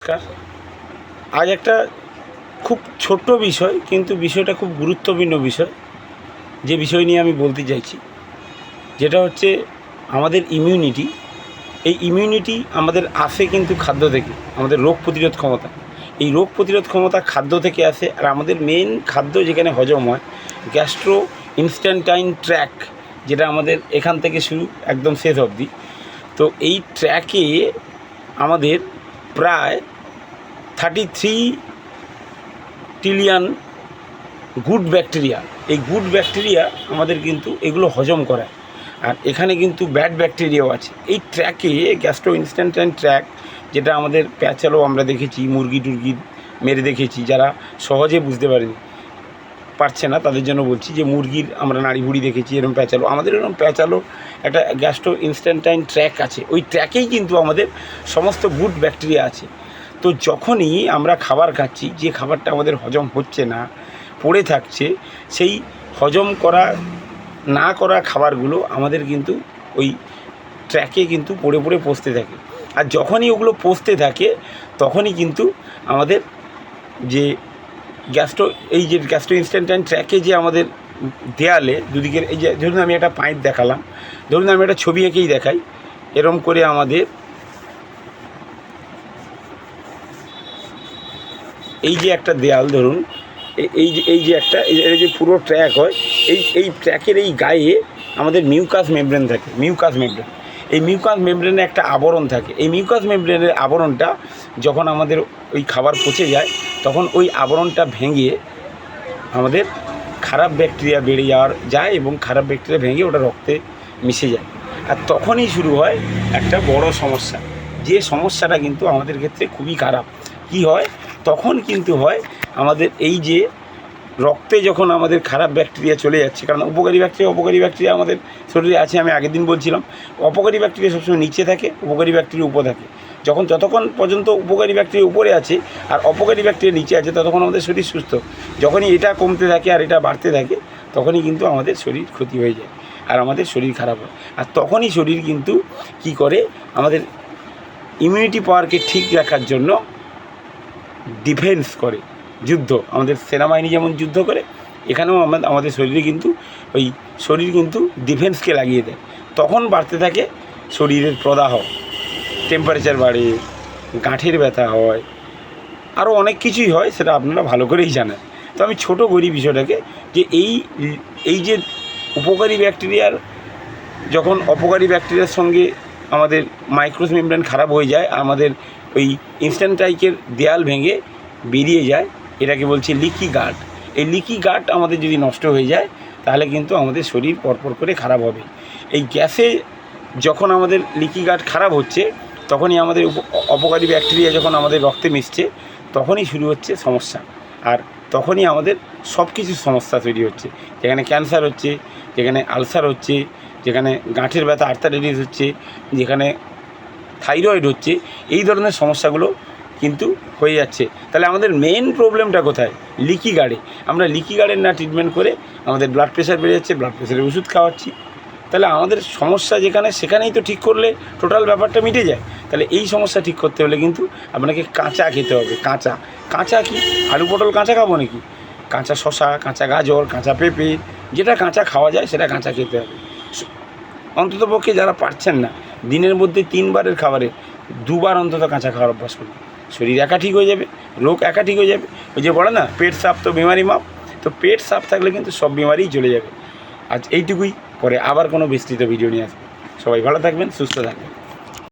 নমস্কার। আজ একটা খুব ছোট্ট বিষয়, কিন্তু বিষয়টা খুব গুরুত্বপূর্ণ বিষয়, যে বিষয় নিয়ে আমি বলতে চাইছি, যেটা হচ্ছে আমাদের ইমিউনিটি। এই ইমিউনিটি আমাদের আসে কিন্তু খাদ্য থেকে, আমাদের রোগ প্রতিরোধ ক্ষমতা। এই রোগ প্রতিরোধ ক্ষমতা খাদ্য থেকে আসে। আর আমাদের মেন খাদ্য যেখানে হজম হয়, গ্যাস্ট্রো ইনস্ট্যান্টাইন ট্র্যাক, যেটা আমাদের এখান থেকে শুরু একদম শেষ অবধি। তো এই ট্র্যাকে আমাদের প্রায় 33 ট্রিলিয়ন গুড ব্যাকটেরিয়া, এই গুড ব্যাকটেরিয়া আমাদের কিন্তু এগুলো হজম করায়। আর এখানে কিন্তু ব্যাড ব্যাকটেরিয়াও আছে। এই ট্র্যাকে গ্যাস্ট্রো ইনস্ট্যান্টাইন ট্র্যাক, যেটা আমাদের প্যাঁচালো আমরা দেখেছি, মুরগি টুরগি মেরে দেখেছি, যারা সহজে বুঝতে পারছে না তাদের জন্য বলছি, যে মুরগির আমরা নাড়ি ভুড়ি দেখেছি, এরকম প্যাঁচালো, আমাদের এরকম প্যাঁচালো একটা গ্যাস্ট্রো ইনস্ট্যান্টাইন ট্র্যাক আছে। ওই ট্র্যাকেই কিন্তু আমাদের সমস্ত গুড ব্যাকটেরিয়া আছে। তো যখনই আমরা খাবার খাচ্ছি, যে খাবারটা আমাদের হজম হচ্ছে না, পড়ে থাকছে, সেই হজম না করা খাবারগুলো আমাদের কিন্তু ওই ট্র্যাকে কিন্তু পড়ে পড়ে পচতে থাকে। আর যখনই ওগুলো পচতে থাকে, তখনই কিন্তু আমাদের যে এই যে গ্যাস্ট্রো ইনস্ট্যান্টাইন ট্র্যাকে যে আমাদের দেয়ালে দুদিকের, এই যে ধরুন আমি একটা পাইপ দেখালাম, ধরুন আমি একটা ছবি এঁকেই দেখাই, এরম করে আমাদের এই যে একটা দেয়াল ধরুন, এই যে একটা এই যে পুরো ট্র্যাক হয়, এই ট্র্যাকের এই গায়ে আমাদের মিউকাস মেমব্রেন থাকে। এই মিউকাস মেমব্রেনে একটা আবরণ থাকে। এই মিউকাস মেমব্রেনের আবরণটা যখন আমাদের ওই খাবার পচে যায়, তখন ওই আবরণটা ভেঙে আমাদের খারাপ ব্যাকটেরিয়া বেড়ে যায় এবং খারাপ ব্যাকটেরিয়া ভেঙে ওটা রক্তে মিশে যায়। আর তখনই শুরু হয় একটা বড় সমস্যা, যে সমস্যাটা কিন্তু আমাদের ক্ষেত্রে খুবই খারাপ। কি হয় তখন? কিন্তু হয় আমাদের এই যে রক্তে যখন আমাদের খারাপ ব্যাকটেরিয়া চলে যাচ্ছে, কারণ অপকারী ব্যাকটেরিয়া আমাদের শরীরে আছে। আমি আগের দিন বলছিলাম, অপকারী ব্যাকটেরিয়া সবসময় নিচে থাকে, উপকারী ব্যাকটেরিয়া উপরে থাকে। যতক্ষণ পর্যন্ত উপকারী ব্যাকটেরিয়া উপরে আছে আর অপকারী ব্যাকটেরিয়া নিচে আছে, ততক্ষণ আমাদের শরীর সুস্থ। যখনই এটা কমতে থাকে আর এটা বাড়তে থাকে, তখনই কিন্তু আমাদের শরীর ক্ষতি হয়ে যায় আর আমাদের শরীর খারাপ হয়। আর তখনই শরীর কিন্তু কি করে, আমাদের ইমিউনিটি পাওয়ারকে ঠিক রাখার জন্য ডিফেন্স করে, যুদ্ধ। আমাদের সেনাবাহিনী যেমন যুদ্ধ করে, এখানেও আমাদের শরীরে কিন্তু শরীর কিন্তু ডিফেন্সকে লাগিয়ে দেয়। তখন বাড়তে থাকে শরীরের প্রদাহ, টেম্পারেচার বাড়ে, গাঁঠের ব্যথা হয়, আরও অনেক কিছুই হয়, সেটা আপনারা ভালো করেই জানেন। তো আমি ছোটো করি বিষয়টাকে, যে এই যে উপকারী ব্যাকটেরিয়ার, যখন অপকারী ব্যাকটেরিয়ার সঙ্গে আমাদের মাইক্রোস মেমব্রেন খারাপ হয়ে যায়, আমাদের ওই ইনস্ট্যান্টাইকের দেয়াল ভেঙে বেরিয়ে যায়, এটাকে বলছে লিকি গার্ড। এই লিকি গার্ড আমাদের যদি নষ্ট হয়ে যায়, তাহলে কিন্তু আমাদের শরীর পরপর করে খারাপ হবে। এই গ্যাসে যখন আমাদের লিকি গার্ড খারাপ হচ্ছে, তখনই আমাদের অপকারী ব্যাকটেরিয়া যখন আমাদের রক্তে মিশছে, তখনই শুরু হচ্ছে সমস্যা। আর তখনই আমাদের সব কিছুর সমস্যা তৈরি হচ্ছে, যেখানে ক্যান্সার হচ্ছে, যেখানে আলসার হচ্ছে, যেখানে গাঁঠের ব্যথা আর্থারাইটিস হচ্ছে, যেখানে থাইরয়েড হচ্ছে, এই ধরনের সমস্যাগুলো কিন্তু হয়ে যাচ্ছে। তাহলে আমাদের মেন প্রবলেমটা কোথায়? লিকি গার্ডে। আমরা লিকি গার্ডের না ট্রিটমেন্ট করে আমাদের ব্লাড প্রেশার বেড়ে যাচ্ছে, ব্লাড প্রেশারের ওষুধ খাওয়াচ্ছি। তাহলে আমাদের সমস্যা যেখানে, সেখানেই তো ঠিক করলে টোটাল ব্যাপারটা মিটে যায়। তাহলে এই সমস্যা ঠিক করতে হলে কিন্তু আপনাকে কাঁচা খেতে হবে। কাঁচা কি আলু পটল কাঁচা খাবো নাকি? কাঁচা শশা, কাঁচা গাজর, কাঁচা পেঁপে, যেটা কাঁচা খাওয়া যায় সেটা কাঁচা খেতে হবে। অন্ততপক্ষে যারা পারছেন না, দিনের মধ্যে 3 বারের খাবারে 2 বার অন্তত কাঁচা খাওয়ার অভ্যাস করুন। শরীর একা ঠিক হয়ে যাবে, রোগ একা ঠিক হয়ে যাবে। ওই যে বলে না, পেট সাফ তো বিমারি মাপ। তো পেট সাফ থাকলে কিন্তু সব বিমারিই চলে যাবে। আজ এইটুকুই, পরে আবার কোনো বিস্তৃত ভিডিও নিয়ে আসবো। সবাই ভালো থাকবেন, সুস্থ থাকবেন।